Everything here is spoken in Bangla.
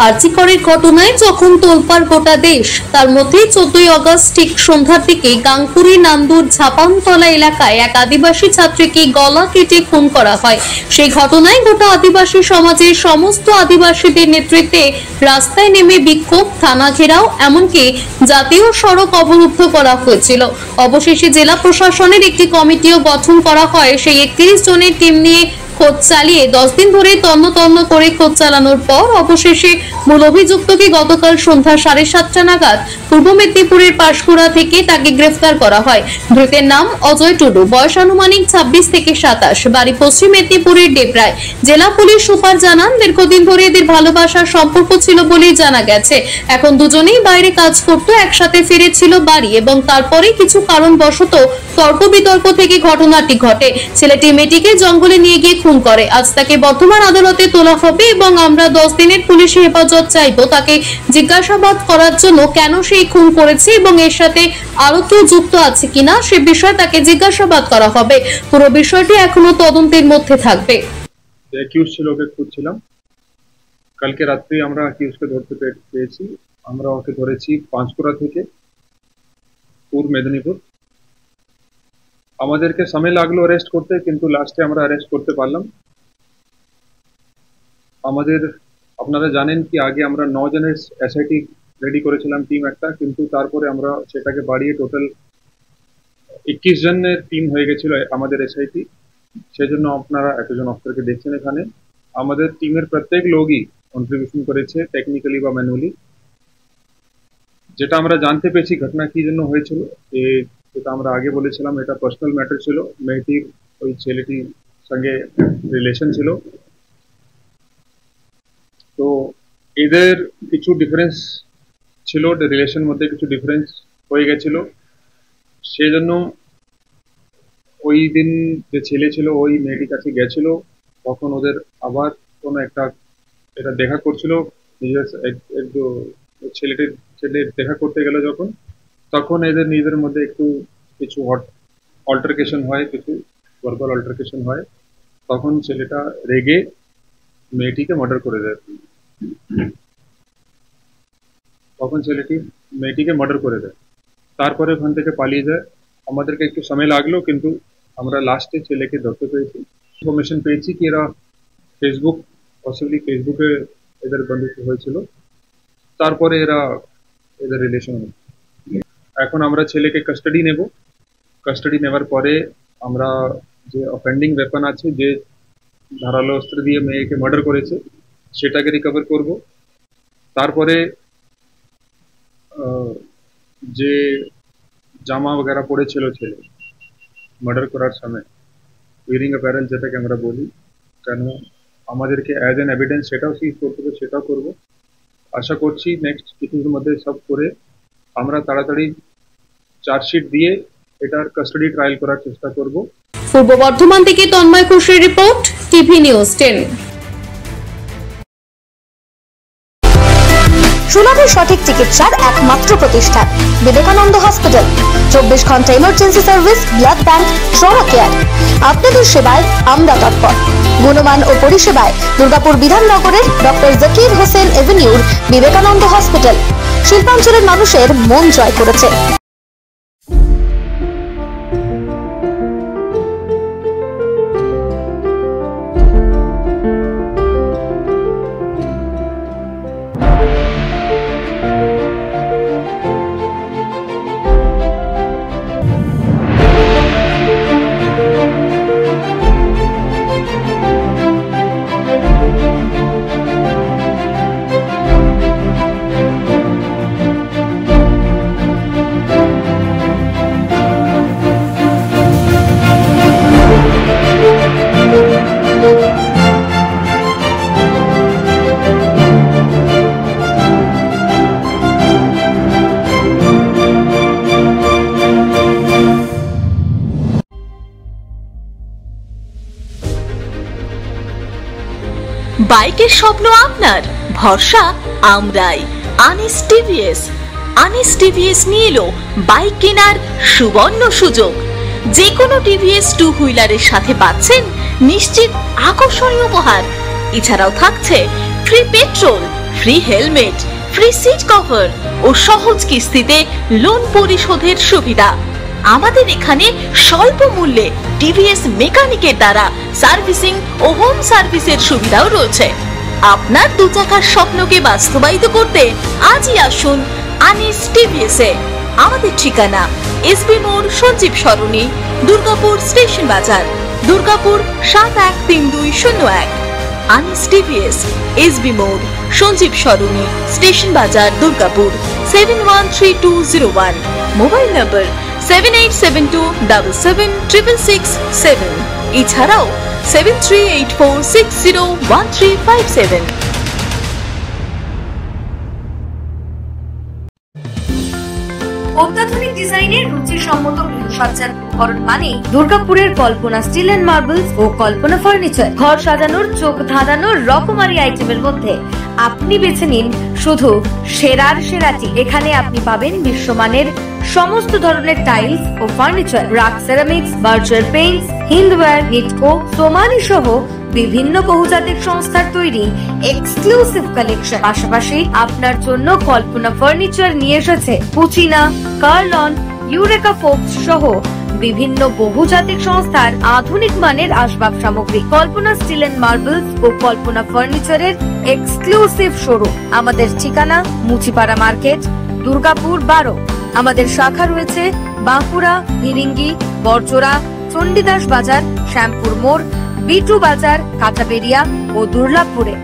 আরজিকরের ঘটনায় যখন তোলপাড় গোটা দেশ, তার মধ্যে 14ই আগস্ট ঠিক সন্ধ্যার দিকে গাংপুরি নান্দুর ঝাপানতলা এলাকায় এক আদিবাসী ছাত্রীকে গলা কেটে খুন করা হয়। সেই ঘটনায় গোটা আদিবাসী সমাজের সমস্ত আদিবাসীদের নেতৃত্বে রাস্তায় নেমে বিক্ষোভ, থানা ঘেরাও, এমনকি জাতীয় সড়ক অবরুদ্ধ করা হয়েছিল। অবশেষে জেলা প্রশাসনের একটি কমিটিও গঠন করা হয়। সেই 31 জনের টিম নিয়ে খোঁজ চালিয়ে 10 দিন ধরে তন্ন করে খোঁজ চালানোর পর অবশেষে মূল অভিযুক্তকে গতকাল সন্ধ্যা 7:30 নাগাদ পূর্ব মেদিনীপুরের পাঁশকুড়া থেকে তাকে গ্রেফতার করা হয়। ধৃতের নাম অজয় টুডু, বয়স আনুমানিক 26 থেকে 27, বাড়ি পশ্চিম মেদিনীপুরের ডেবরায়। জেলা পুলিশ সুপার জানান, দীর্ঘদিন ধরে এদের ভালোবাসার সম্পর্ক ছিল বলেই জানা গেছে। এখন দুজনেই বাইরে কাজ করত, একসাথে ফিরেছিল বাড়ি এবং তারপরে কিছু কারণবশত তর্ক বিতর্ক থেকে ঘটনাটি ঘটে। ছেলেটি মেয়েটিকে জঙ্গলে নিয়ে গিয়ে খুন করে। আজ তাকে বর্ধমান আদালতে তোলা হবে এবং আমরা 10 দিনের পুলিশি হেফাজত চাইবো তাকে জিজ্ঞাসাবাদ করার জন্য, কেন সেই খুন করেছে এবং এর সাথে আরো কেউ যুক্ত আছে কিনা সে বিষয়ে তাকে জিজ্ঞাসাবাদ করা হবে। পুরো বিষয়টি এখনো তদন্তের মধ্যে থাকবে। অ্যাকিউজ ছিল, ওকে খুঁজছিলাম। কালকে রাত্রি আমরা অ্যাকিউজকে ধরতে পেরেছি। আমরা ওকে ধরেছি পাঁশকুড়া থেকে পূর্ব মেদিনীপুর। আমাদেরকে সময় লাগলো অ্যারেস্ট করতে, কিন্তু লাস্টে আমরা অ্যারেস্ট করতে পারলাম। আমাদের আপনারা জানেন কি আগে আমরা 9 জনের এসআইটি রেডি করেছিলাম টিম একটা, কিন্তু তারপরে আমরা সেটাকে বাড়িয়ে টোটাল 21 জনের টিম হয়ে গেছিল আমাদের এসআইটি। সেজন্য আপনারা এতজন অফিসারকে দেখছেন এখানে। আমাদের টিমের প্রত্যেক লোকই কন্ট্রিবিউশন করেছে, টেকনিক্যালি বা ম্যানুয়ালি। যেটা আমরা জানতে পেরেছি ঘটনা কি জন্য হয়েছিল, যেটা আমরা আগে বলেছিলাম, এটা পার্সোনাল ম্যাটার ছিল। মেয়েটির ওই ছেলেটির সঙ্গে রিলেশন ছিল। তো এদের কিছু ডিফারেন্স ছিল, রিলেশন মধ্যে কিছু ডিফারেন্স হয়ে গেছিল। সেই জন্য ওই দিন যে ছেলে ছিল ওই মেয়েটির কাছে গেছিল, তখন ওদের আবার কোনো একটা এটা দেখা করছিল। ছেলে দেখা করতে গেল যখন, তখন এদের নিজেদের মধ্যে একটু কিছু অল্টারকেশন হয়, কিছু ভার্বাল অল্টারকেশন হয়। তখন ছেলেটা রেগে মেয়েটিকে মার্ডার করে দেয়। তারপরে ওখান থেকে পালিয়ে যায়। আমাদেরকে একটু সময় লাগলো, কিন্তু আমরা লাস্টে ছেলেকে ধরতে পেরেছি। ইনফরমেশন পেয়েছি কি এরা ফেসবুকে এদের বন্ধুত্ব হয়েছিল, তারপরে এদের রিলেশন। এখন আমরা ছেলেকে কাস্টাডি নেব। কাস্টাডি নেওয়ার পরে আমরা যে অফেন্ডিং ওয়েপন আছে, যে ধারালো অস্ত্র দিয়ে মেয়েকে মার্ডার করেছে, সেটাকে রিকভার করব। তারপরে যে জামা বগেরা পড়েছিল ছেলে মার্ডার করার সময়, উইয়ারিং অ্যাপারেল যেটাকে আমরা বলি, কেন আমাদেরকে অ্যাজ অ্যান এভিডেন্স সেটাও সিজ করতে হবে, সেটাও করব। আশা করছি নেক্সট কিছুর মধ্যে সব করে আমরা তাড়াতাড়ি চার্জশিট দিয়ে এটার কাস্টাডি ট্রায়াল করার চেষ্টা করব। পূর্ব বর্ধমান থেকে তন্ময় ঘোষের রিপোর্ট, টিভি নিউজ 10। সুলভে সঠিক চিকিৎসার একমাত্র প্রতিষ্ঠান বিবেকানন্দ হসপিটাল। 24 ঘন্টা emergency service, blood bank, trauma care. আপনাদের সেবায় আমরা তৎপর। গুণমান ও পরিষেবায় দুর্গাপুর বিধাননগরের ডক্টর জাকির হোসেন এভিনিউর বিবেকানন্দ হসপিটাল শিল্পাঞ্চলের মানুষের মন জয় করেছে। বাইকের স্বপ্ন আপনার, ভরসা আমরাই। আনিস টিভিএস নিয়ে এলো বাইক কেনার সুবর্ণ সুযোগ। যে কোনো টিভিএস 2 হুইলারের সাথে পাচ্ছেন নিশ্চিত আকর্ষণীয় উপহার। এছাড়াও থাকছে free petrol, free helmet, free seat cover ও সহজ কিস্তিতে লোন পরিশোধের সুবিধা। আমাদের এখানে স্বল্প মূল্যে টিভিএস মেকানিকের দ্বারা সার্ভিসিং ও হোম সার্ভিসের সুবিধাও রয়েছে। আপনার দু চাকার স্বপ্নকে বাস্তবায়িত করতে আজই আসুন আনিস টিভিএস এ। আমাদের ঠিকানা এসবি মোড়, সঞ্জীব সরণি, দুর্গাপুর স্টেশন বাজার, দুর্গাপুর 713201। আনিস টিভিএস, এসবি মোড়, সঞ্জীব সরণি, স্টেশন বাজার, দুর্গাপুর 713201। মোবাইল নম্বর 7872776667। এছাড়াও 7384601357। অত্যাধুনিক ডিজাইনের রুচিসম্মত গৃহসজ্জার উপকরণ মানে দুর্গাপুরের কল্পনা স্টিল এন্ড মার্বেলস ও কল্পনা ফার্নিচার। ঘর সাজানোর, চোখ ধাঁধানোর রকমারি আইটেমের মধ্যে আপনি বেছে নিন শুধু সেরার সেরাটি। এখানে আপনি পাবেন বিশ্বমানের সমস্ত ধরনের টাইলস ও furniture, RAK ceramics, Berger paints, Hindware, Nitco, Somany সহ বিভিন্ন বহুজাতিক সংস্থার তৈরি এক্সক্লুসিভ কালেকশন। পাশাপাশি আপনার জন্য কল্পনা ফার্নিচার নিয়ে এসেছে পুচিনা, কার্লন, ইউরেকা ফোকস সহ বিভিন্ন বহুজাতিক সংস্থার আধুনিক মানের আসবাব সামগ্রী। কল্পনা স্টিল এন্ড মার্বেলস ও কল্পনা ফার্নিচারের এক্সক্লুসিভ শোরুম। আমাদের ঠিকানা মুচিপাড়া মার্কেট, দুর্গাপুর 12। আমাদের শাখা রয়েছে বাঁকুড়া, ভিরিঙ্গি, বরজোড়া, চণ্ডীদাস বাজার, শ্যামপুর মোড়, বিটু বাজার, কাটাবেরিয়া ও দুর্লাভপুরে।